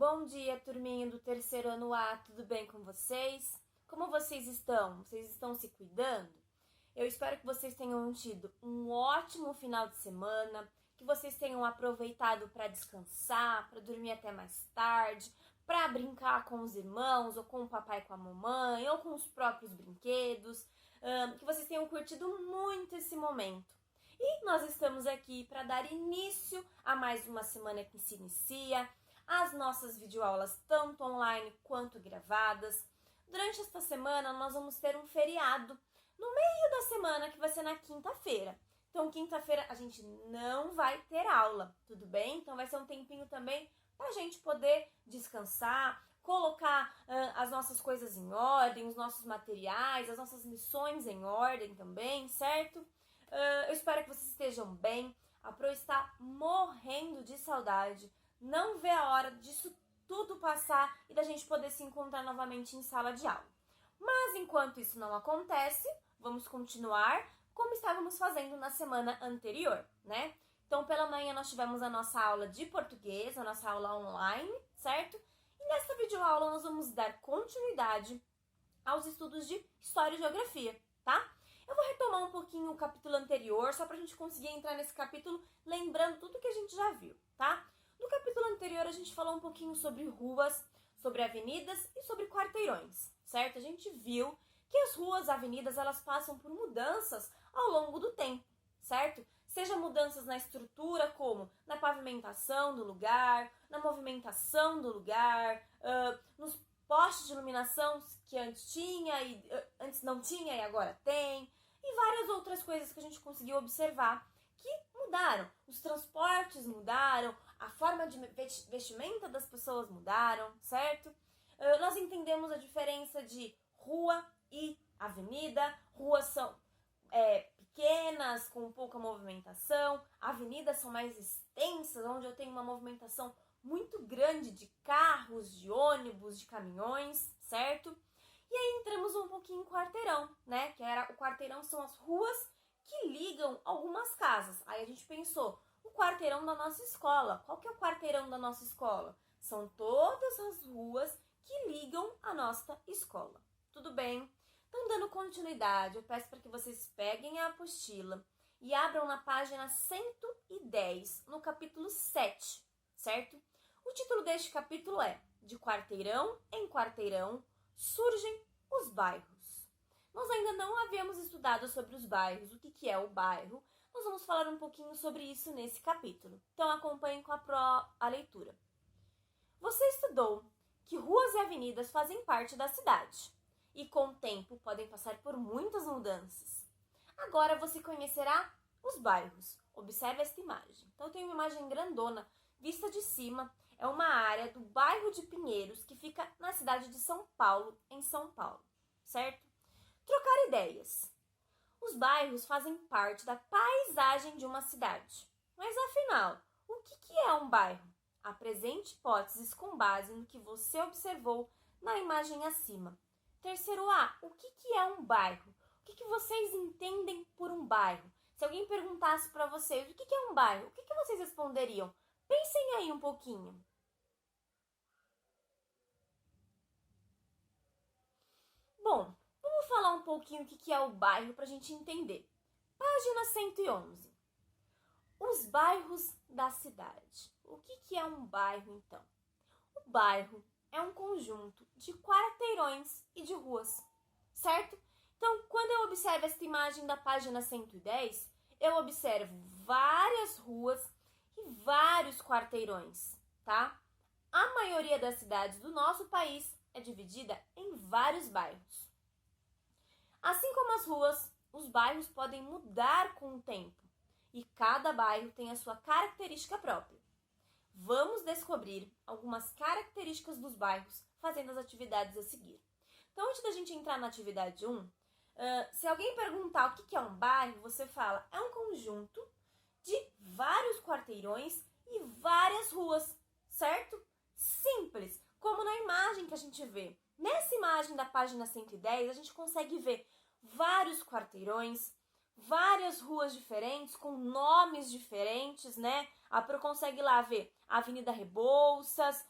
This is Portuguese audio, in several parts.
Bom dia, turminha do terceiro ano A, tudo bem com vocês? Como vocês estão? Vocês estão se cuidando? Eu espero que vocês tenham tido um ótimo final de semana, que vocês tenham aproveitado para descansar, para dormir até mais tarde, para brincar com os irmãos, ou com o papai e com a mamãe, ou com os próprios brinquedos, que vocês tenham curtido muito esse momento. E nós estamos aqui para dar início a mais uma semana que se inicia, as nossas videoaulas tanto online quanto gravadas. Durante esta semana nós vamos ter um feriado no meio da semana, que vai ser na quinta-feira. Então quinta-feira a gente não vai ter aula, tudo bem? Então vai ser um tempinho também para a gente poder descansar, colocar as nossas coisas em ordem, os nossos materiais, as nossas lições em ordem também, certo? Eu espero que vocês estejam bem. A Pro está morrendo de saudade. Não vê a hora disso tudo passar e da gente poder se encontrar novamente em sala de aula. Mas enquanto isso não acontece, vamos continuar como estávamos fazendo na semana anterior, né? Então, pela manhã nós tivemos a nossa aula de português, a nossa aula online, certo? E nesta videoaula nós vamos dar continuidade aos estudos de História e Geografia, tá? Eu vou retomar um pouquinho o capítulo anterior, só pra gente conseguir entrar nesse capítulo lembrando tudo que a gente já viu, tá? No capítulo anterior a gente falou um pouquinho sobre ruas, sobre avenidas e sobre quarteirões, certo? A gente viu que as ruas, avenidas, elas passam por mudanças ao longo do tempo, certo? Seja mudanças na estrutura, como na pavimentação do lugar, na movimentação do lugar, nos postes de iluminação que antes tinha e antes não tinha e agora tem, e várias outras coisas que a gente conseguiu observar que mudaram. Os transportes mudaram, a forma de vestimenta das pessoas mudaram, certo? Nós entendemos a diferença de rua e avenida. Ruas são pequenas, com pouca movimentação. Avenidas são mais extensas, onde eu tenho uma movimentação muito grande de carros, de ônibus, de caminhões, certo? E aí entramos um pouquinho em quarteirão, né? O quarteirão são as ruas que ligam algumas casas. Aí a gente pensou, o quarteirão da nossa escola. Qual que é o quarteirão da nossa escola? São todas as ruas que ligam a nossa escola. Tudo bem? Então, dando continuidade, eu peço para que vocês peguem a apostila e abram na página 110, no capítulo 7, certo? O título deste capítulo é De Quarteirão em Quarteirão Surgem os Bairros. Nós ainda não havíamos estudado sobre os bairros, o que é o bairro. Nós vamos falar um pouquinho sobre isso nesse capítulo. Então acompanhem com a leitura. Você estudou que ruas e avenidas fazem parte da cidade e com o tempo podem passar por muitas mudanças. Agora você conhecerá os bairros. Observe esta imagem. Então tem uma imagem grandona, vista de cima. É uma área do bairro de Pinheiros que fica na cidade de São Paulo, em São Paulo, certo? Trocar ideias. Os bairros fazem parte da paisagem de uma cidade. Mas afinal, o que é um bairro? Apresente hipóteses com base no que você observou na imagem acima. Terceiro A, o que é um bairro? O que vocês entendem por um bairro? Se alguém perguntasse para vocês o que é um bairro, o que vocês responderiam? Pensem aí um pouquinho. Bom, vamos falar um pouquinho o que é o bairro para a gente entender. Página 111. Os bairros da cidade. O que é um bairro, então? O bairro é um conjunto de quarteirões e de ruas, certo? Então, quando eu observo esta imagem da página 110, eu observo várias ruas e vários quarteirões, tá? A maioria das cidades do nosso país é dividida em vários bairros. Assim como as ruas, os bairros podem mudar com o tempo e cada bairro tem a sua característica própria. Vamos descobrir algumas características dos bairros fazendo as atividades a seguir. Então, antes da gente entrar na atividade 1, se alguém perguntar o que é um bairro, você fala, é um conjunto de vários quarteirões e várias ruas, certo? Simples, como na imagem que a gente vê. Nessa imagem da página 110, a gente consegue ver vários quarteirões, várias ruas diferentes, com nomes diferentes, né? A Pro consegue lá ver Avenida Rebouças,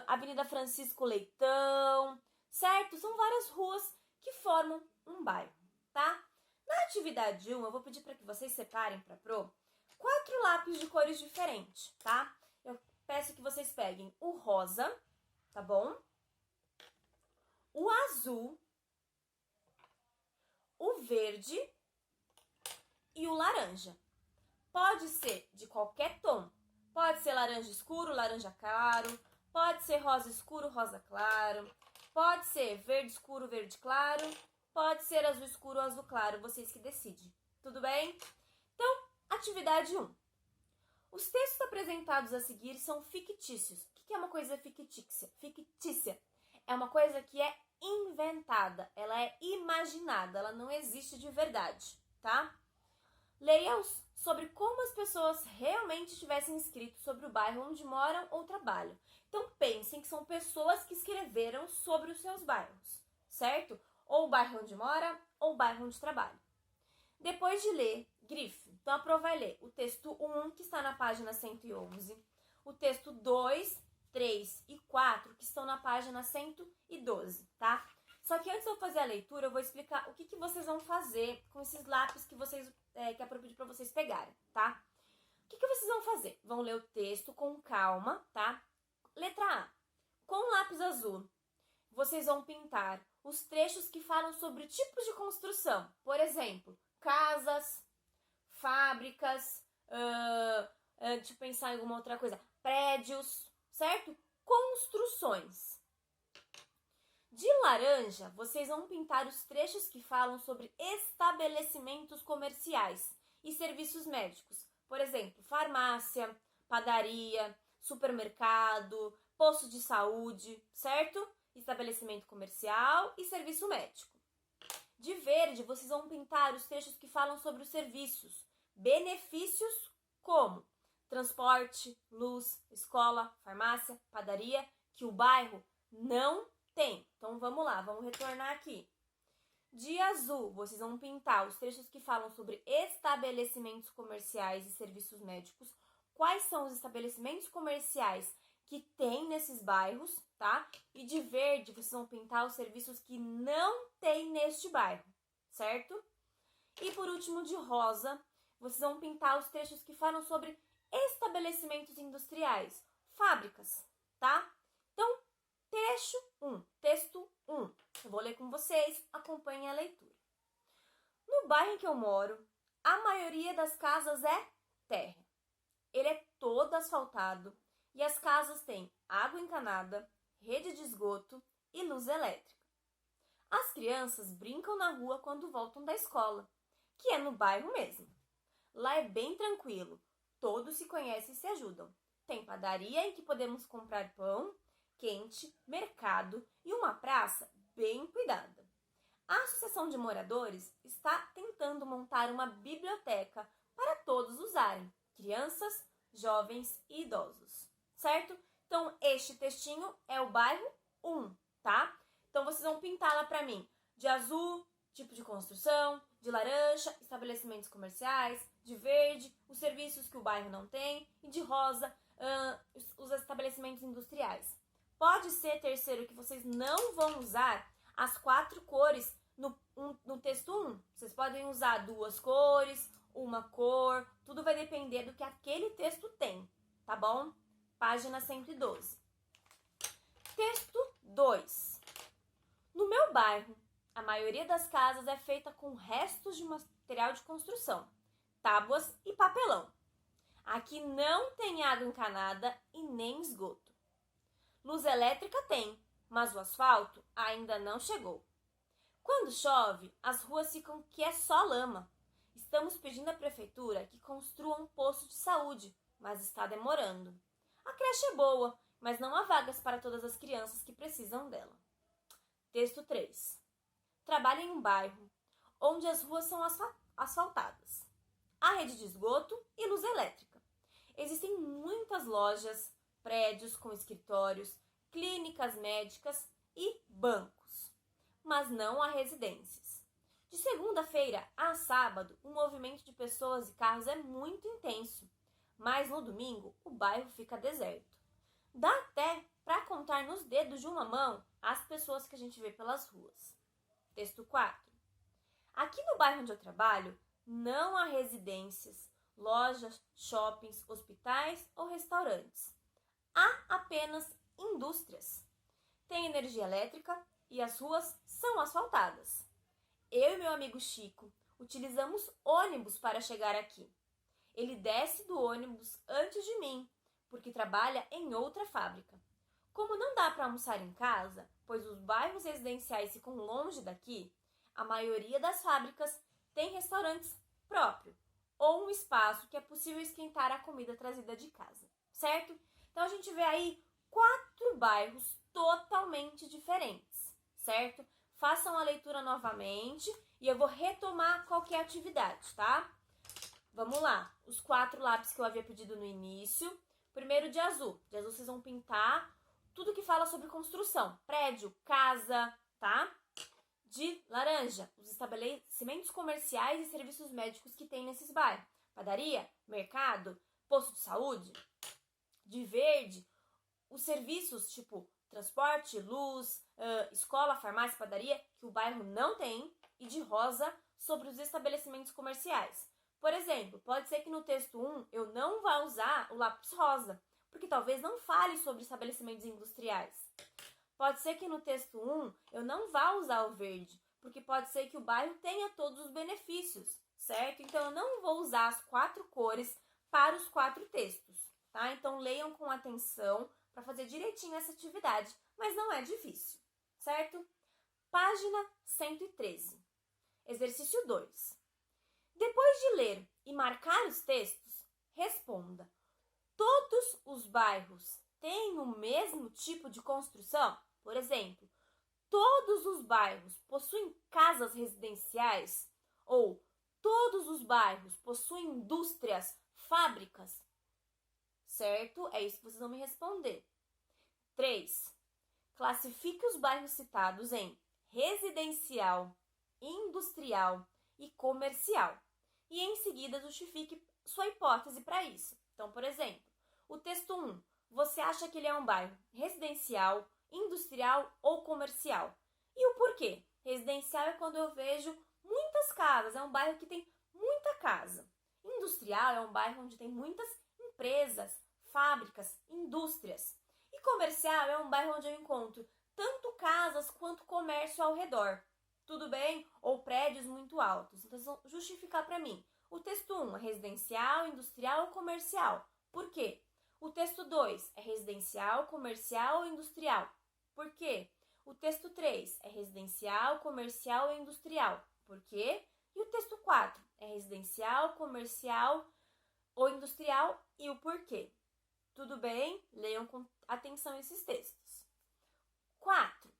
Avenida Francisco Leitão, certo? São várias ruas que formam um bairro, tá? Na atividade 1, eu vou pedir para que vocês separem para Pro 4 lápis de cores diferentes, tá? Eu peço que vocês peguem o rosa, tá bom? O azul, o verde e o laranja. Pode ser de qualquer tom. Pode ser laranja escuro, laranja claro. Pode ser rosa escuro, rosa claro. Pode ser verde escuro, verde claro. Pode ser azul escuro, azul claro. Vocês que decidem. Tudo bem? Então, atividade 1. Os textos apresentados a seguir são fictícios. O que é uma coisa fictícia? Fictícia é uma coisa que é inventada. Ela é imaginada. Ela não existe de verdade, tá? Leia-os sobre como as pessoas realmente tivessem escrito sobre o bairro onde moram ou trabalham. Então pensem que são pessoas que escreveram sobre os seus bairros, certo? Ou o bairro onde mora ou o bairro onde trabalha. Depois de ler, grife. Então a Pro vai ler o texto 1, que está na página 111, o texto 2, 3 e 4, que estão na página 112, tá? Só que antes de eu fazer a leitura, eu vou explicar o que vocês vão fazer com esses lápis que que a Pro pediu para vocês pegarem, tá? O que vocês vão fazer? Vão ler o texto com calma, tá? Letra A. Com lápis azul, vocês vão pintar os trechos que falam sobre tipos de construção. Por exemplo, casas, fábricas, deixa eu pensar em alguma outra coisa. Prédios, certo? Construções. De laranja, vocês vão pintar os trechos que falam sobre estabelecimentos comerciais e serviços médicos. Por exemplo, farmácia, padaria, supermercado, posto de saúde, certo? Estabelecimento comercial e serviço médico. De verde, vocês vão pintar os trechos que falam sobre os serviços, benefícios como transporte, luz, escola, farmácia, padaria, que o bairro não tem. Então vamos lá, vamos retornar aqui. De azul, vocês vão pintar os trechos que falam sobre estabelecimentos comerciais e serviços médicos. Quais são os estabelecimentos comerciais que tem nesses bairros, tá? E de verde, vocês vão pintar os serviços que não tem neste bairro, certo? E por último, de rosa, vocês vão pintar os trechos que falam sobre estabelecimentos industriais, fábricas, tá? Então, texto 1. Eu vou ler com vocês, acompanhem a leitura. No bairro em que eu moro, a maioria das casas é terra. Ele é todo asfaltado e as casas têm água encanada, rede de esgoto e luz elétrica. As crianças brincam na rua quando voltam da escola, que é no bairro mesmo. Lá é bem tranquilo, todos se conhecem e se ajudam. Tem padaria em que podemos comprar pão quente, mercado e uma praça bem cuidada. A Associação de Moradores está tentando montar uma biblioteca para todos usarem, crianças, jovens e idosos, certo? Então, este textinho é o bairro 1, tá? Então, vocês vão pintar lá para mim de azul, tipo de construção, de laranja, estabelecimentos comerciais, de verde, os serviços que o bairro não tem, e de rosa, os estabelecimentos industriais. Pode ser, terceiro, que vocês não vão usar as 4 cores no texto 1. Vocês podem usar 2 cores, uma cor, tudo vai depender do que aquele texto tem, tá bom? Página 112. Texto 2. No meu bairro, a maioria das casas é feita com restos de material de construção, tábuas e papelão. Aqui não tem água encanada e nem esgoto. Luz elétrica tem, mas o asfalto ainda não chegou. Quando chove, as ruas ficam que é só lama. Estamos pedindo à prefeitura que construa um posto de saúde, mas está demorando. A creche é boa, mas não há vagas para todas as crianças que precisam dela. Texto 3. Trabalho em um bairro onde as ruas são asfaltadas. Há rede de esgoto e luz elétrica. Existem muitas lojas, prédios com escritórios, clínicas médicas e bancos, mas não há residências. De segunda-feira a sábado, o movimento de pessoas e carros é muito intenso, mas no domingo o bairro fica deserto. Dá até para contar nos dedos de uma mão as pessoas que a gente vê pelas ruas. Texto 4. Aqui no bairro onde eu trabalho, não há residências, lojas, shoppings, hospitais ou restaurantes. Há apenas indústrias. Tem energia elétrica e as ruas são asfaltadas. Eu e meu amigo Chico utilizamos ônibus para chegar aqui. Ele desce do ônibus antes de mim, porque trabalha em outra fábrica. Como não dá para almoçar em casa, pois os bairros residenciais ficam longe daqui, a maioria das fábricas tem restaurantes próprios ou um espaço que é possível esquentar a comida trazida de casa, certo? Então a gente vê aí 4 bairros totalmente diferentes, certo? Façam a leitura novamente e eu vou retomar qualquer atividade, tá? Vamos lá, os 4 lápis que eu havia pedido no início. Primeiro de azul. De azul vocês vão pintar tudo que fala sobre construção. Prédio, casa, tá? De laranja, os estabelecimentos comerciais e serviços médicos que tem nesses bairros. Padaria, mercado, posto de saúde. De verde, os serviços tipo transporte, luz, escola, farmácia, padaria, que o bairro não tem. E de rosa, sobre os estabelecimentos comerciais. Por exemplo, pode ser que no texto 1 eu não vá usar o lápis rosa, porque talvez não fale sobre estabelecimentos industriais. Pode ser que no texto 1 eu não vá usar o verde, porque pode ser que o bairro tenha todos os benefícios, certo? Então eu não vou usar as 4 cores para os 4 textos, tá? Então leiam com atenção para fazer direitinho essa atividade, mas não é difícil, certo? Página 113. Exercício 2. Depois de ler e marcar os textos, responda: todos os bairros têm o mesmo tipo de construção? Por exemplo, todos os bairros possuem casas residenciais? Ou todos os bairros possuem indústrias, fábricas? Certo? É isso que vocês vão me responder. 3. Classifique os bairros citados em residencial, industrial e comercial. E em seguida justifique sua hipótese para isso. Então, por exemplo, o texto 1, você acha que ele é um bairro residencial, industrial ou comercial? E o porquê? Residencial é quando eu vejo muitas casas, é um bairro que tem muita casa. Industrial é um bairro onde tem muitas empresas, fábricas, indústrias. E comercial é um bairro onde eu encontro tanto casas quanto comércio ao redor. Tudo bem? Ou prédios muito altos. Então, vocês vão justificar para mim. O texto 1 é residencial, industrial ou comercial. Por quê? O texto 2 é residencial, comercial ou industrial. Por quê? O texto 3 é residencial, comercial ou industrial. Por quê? E o texto 4 é residencial, comercial ou industrial e o porquê. Tudo bem? Leiam com atenção esses textos. 4.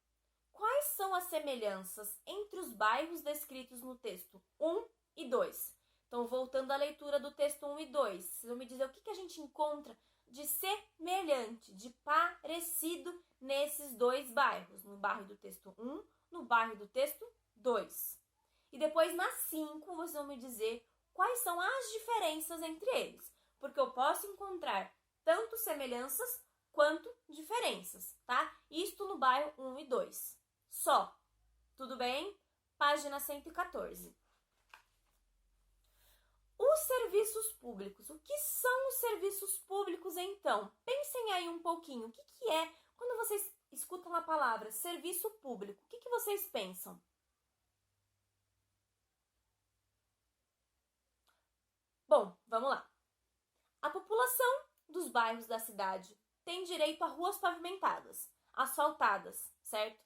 Quais são as semelhanças entre os bairros descritos no texto 1 e 2? Então, voltando à leitura do texto 1 e 2, vocês vão me dizer o que a gente encontra de semelhante, de parecido nesses 2 bairros, no bairro do texto 1, no bairro do texto 2. E depois, na 5, vocês vão me dizer quais são as diferenças entre eles, porque eu posso encontrar tanto semelhanças quanto diferenças, tá? Isto no bairro 1 e 2. Só. Tudo bem? Página 114. Os serviços públicos. O que são os serviços públicos, então? Pensem aí um pouquinho. O que é, quando vocês escutam a palavra serviço público, o que vocês pensam? Bom, vamos lá. A população dos bairros da cidade tem direito a ruas pavimentadas, asfaltadas, certo?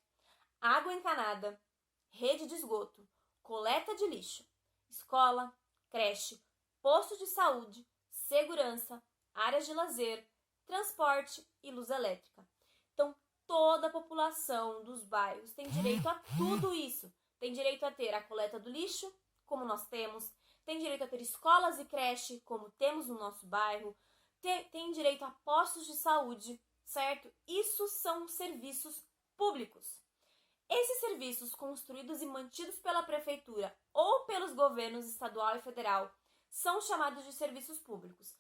Água encanada, rede de esgoto, coleta de lixo, escola, creche, posto de saúde, segurança, áreas de lazer, transporte e luz elétrica. Então, toda a população dos bairros tem direito a tudo isso. Tem direito a ter a coleta do lixo, como nós temos, tem direito a ter escolas e creche, como temos no nosso bairro, tem direito a postos de saúde, certo? Isso são serviços públicos. Esses serviços construídos e mantidos pela prefeitura ou pelos governos estadual e federal são chamados de serviços públicos.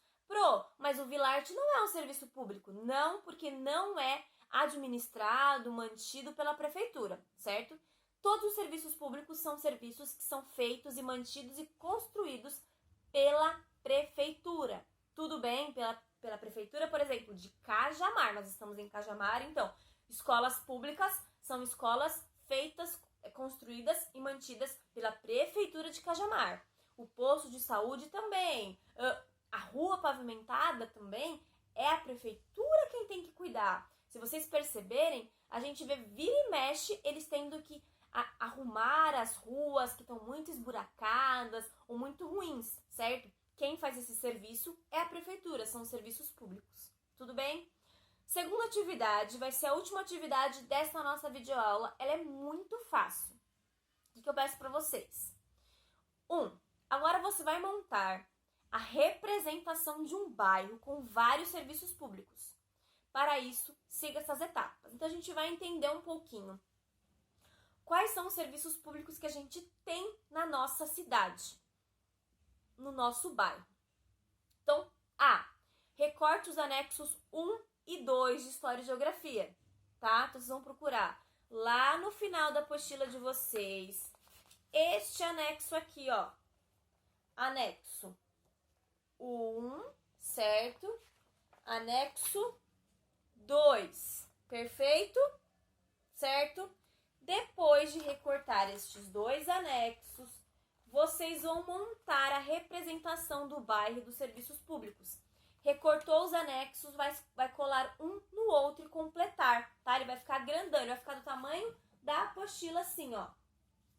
Mas o Vilarte não é um serviço público. Não, porque não é administrado, mantido pela prefeitura, certo? Todos os serviços públicos são serviços que são feitos e mantidos e construídos pela prefeitura. Tudo bem? Pela prefeitura, por exemplo, de Cajamar. Nós estamos em Cajamar, então, escolas públicas são escolas feitas, construídas e mantidas pela prefeitura de Cajamar. O posto de saúde também. A rua pavimentada também é a prefeitura quem tem que cuidar. Se vocês perceberem, a gente vê vira e mexe eles tendo que arrumar as ruas que estão muito esburacadas ou muito ruins, certo? Quem faz esse serviço é a prefeitura, são os serviços públicos. Tudo bem? Segunda atividade, vai ser a última atividade dessa nossa videoaula. Ela é muito fácil. O que eu peço para vocês? Agora você vai montar a representação de um bairro com vários serviços públicos. Para isso, siga essas etapas. Então, a gente vai entender um pouquinho quais são os serviços públicos que a gente tem na nossa cidade, no nosso bairro. Então, recorte os anexos 1 e 2 de História e Geografia, tá? Então, vocês vão procurar lá no final da apostila de vocês este anexo aqui, ó. Anexo 1, certo? Anexo 2, perfeito? Certo? Depois de recortar estes dois anexos, vocês vão montar a representação do bairro e dos serviços públicos. Recortou os anexos, vai colar um no outro e completar, tá? Ele vai ficar grandão, ele vai ficar do tamanho da apostila assim, ó.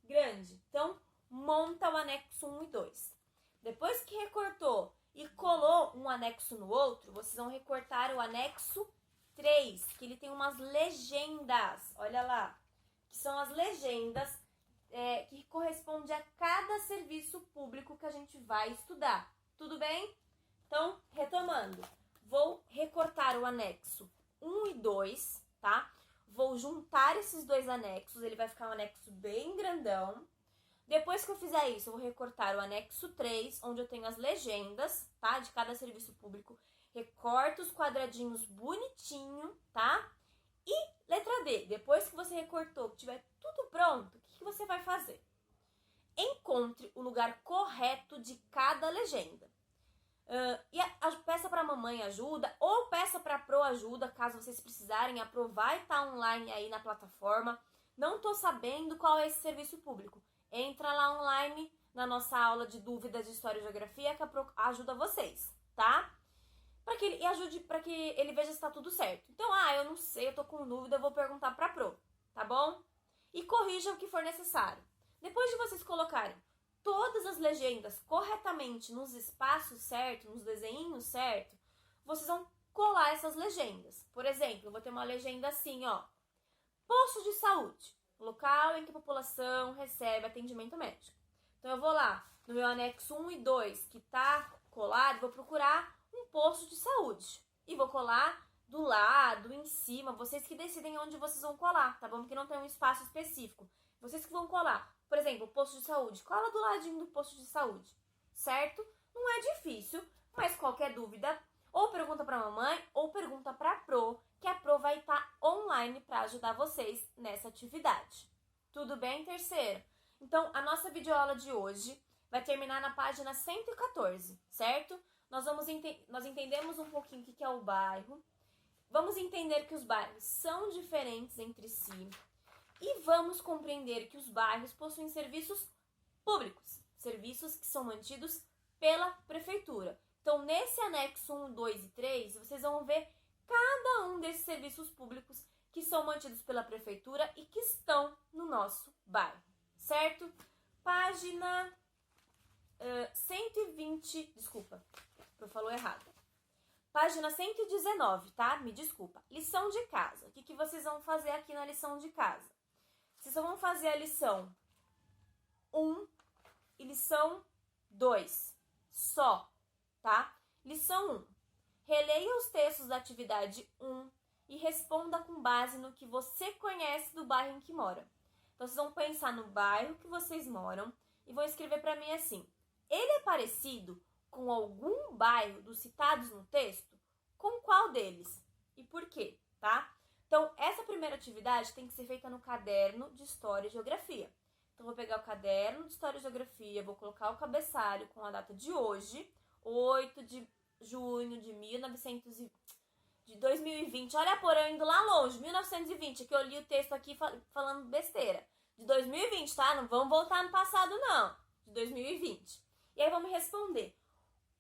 Grande. Então, monta o anexo 1 e 2. Depois que recortou e colou um anexo no outro, vocês vão recortar o anexo 3, que ele tem umas legendas, olha lá, que são as legendas que correspondem a cada serviço público que a gente vai estudar. Tudo bem? Então, retomando, vou recortar o anexo 1 e 2, tá? Vou juntar esses dois anexos, ele vai ficar um anexo bem grandão. Depois que eu fizer isso, eu vou recortar o anexo 3, onde eu tenho as legendas, tá? De cada serviço público. Recorto os quadradinhos bonitinho, tá? E letra D, depois que você recortou, que tiver tudo pronto, o que você vai fazer? Encontre o lugar correto de cada legenda. Peça para a mamãe ajuda ou peça para a Pro ajuda, caso vocês precisarem. A Pro vai estar online aí na plataforma. Não estou sabendo qual é esse serviço público. Entra lá online na nossa aula de dúvidas de História e Geografia que a Pro ajuda vocês, tá? Para que ele veja se está tudo certo. Então, eu não sei, eu tô com dúvida, eu vou perguntar para a Pro, tá bom? E corrija o que for necessário. Depois de vocês colocarem todas as legendas corretamente nos espaços certos, nos desenhinhos certos, vocês vão colar essas legendas. Por exemplo, eu vou ter uma legenda assim, ó. Posto de saúde, local em que a população recebe atendimento médico. Então, eu vou lá no meu anexo 1 e 2, que tá colado, vou procurar um posto de saúde. E vou colar do lado, em cima, vocês que decidem onde vocês vão colar, tá bom? Porque não tem um espaço específico. Vocês que vão colar. Por exemplo, o posto de saúde. Cola do ladinho do posto de saúde, certo? Não é difícil, mas qualquer dúvida, ou pergunta pra mamãe, ou pergunta pra Pro, que a Pro vai estar online para ajudar vocês nessa atividade. Tudo bem, terceiro? Então, a nossa videoaula de hoje vai terminar na página 114, certo? Nós entendemos um pouquinho o que é o bairro, vamos entender que os bairros são diferentes entre si e vamos compreender que os bairros possuem serviços públicos, serviços que são mantidos pela prefeitura. Então, nesse anexo 1, 2 e 3, vocês vão ver cada um desses serviços públicos que são mantidos pela prefeitura e que estão no nosso bairro, certo? Página 120, desculpa, eu falou errado. Página 119, tá? Me desculpa. Lição de casa. O que vocês vão fazer aqui na lição de casa? Vocês só vão fazer a lição 1 e lição 2, só, tá? Lição 1. Releia os textos da atividade 1 e responda com base no que você conhece do bairro em que mora. Então, vocês vão pensar no bairro que vocês moram e vão escrever para mim assim: ele é parecido com algum bairro dos citados no texto? Com qual deles? E por quê, tá? Então, essa primeira atividade tem que ser feita no caderno de História e Geografia. Então, vou pegar o caderno de História e Geografia, vou colocar o cabeçalho com a data de hoje, 8 de junho de 2020. Olha a Porã indo lá longe, 1920, que eu li o texto aqui falando besteira. De 2020, tá? Não vamos voltar no passado, não. De 2020. E aí vamos responder.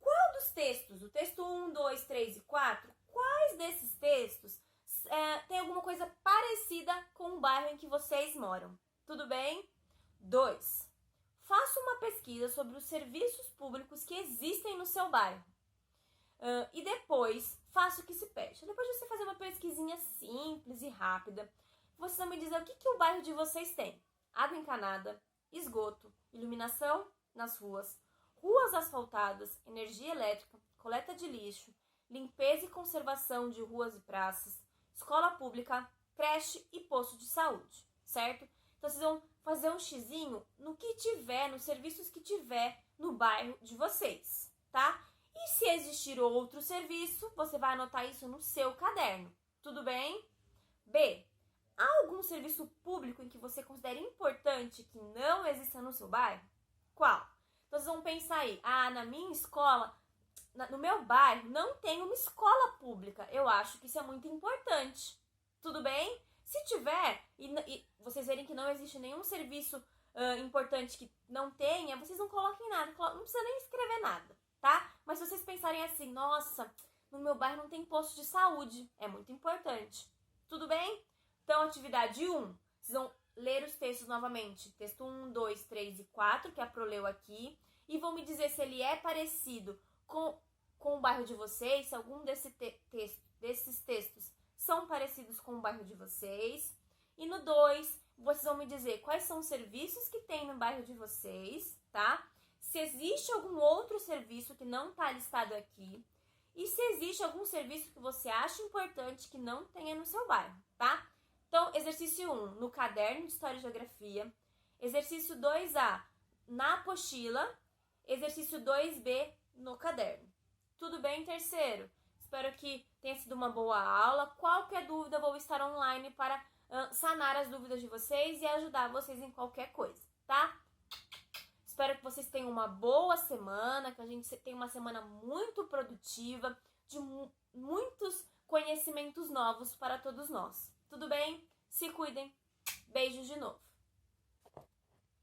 Qual dos textos, o texto 1, 2, 3 e 4, quais desses textos tem alguma coisa parecida com o bairro em que vocês moram? Tudo bem? 2. Faça uma pesquisa sobre os serviços públicos que existem no seu bairro. E depois, faça o que se pede. Depois de você fazer uma pesquisinha simples e rápida, vocês vão me dizer o que o bairro de vocês tem. Água encanada, esgoto, iluminação nas ruas, ruas asfaltadas, energia elétrica, coleta de lixo, limpeza e conservação de ruas e praças, escola pública, creche e posto de saúde, certo? Então, vocês vão fazer um xizinho no que tiver, nos serviços que tiver no bairro de vocês, tá? E se existir outro serviço, você vai anotar isso no seu caderno, tudo bem? B. Há algum serviço público em que você considera importante que não exista no seu bairro? Qual? Então, vocês vão pensar aí, na minha escola, no meu bairro, não tem uma escola pública. Eu acho que isso é muito importante. Tudo bem? Se tiver, e vocês verem que não existe nenhum serviço importante que não tenha, vocês não coloquem nada, não precisa nem escrever nada, tá? Mas se vocês pensarem assim, nossa, no meu bairro não tem posto de saúde, é muito importante. Tudo bem? Então, atividade 1, vocês vão ler os textos novamente. Texto 1, 2, 3 e 4, que a Pro leu aqui. E vão me dizer se ele é parecido com o bairro de vocês, se algum desses textos são parecidos com o bairro de vocês. E no 2, vocês vão me dizer quais são os serviços que tem no bairro de vocês, tá? Se existe algum outro serviço que não está listado aqui. E se existe algum serviço que você acha importante que não tenha no seu bairro, tá? Então, exercício 1, no caderno de História e Geografia. Exercício 2A, na apostila. Exercício 2B, no caderno. Tudo bem, terceiro? Espero que tenha sido uma boa aula. Qualquer dúvida, vou estar online para sanar as dúvidas de vocês e ajudar vocês em qualquer coisa, tá? Espero que vocês tenham uma boa semana, que a gente tenha uma semana muito produtiva, de muitos conhecimentos novos para todos nós. Tudo bem? Se cuidem. Beijos de novo.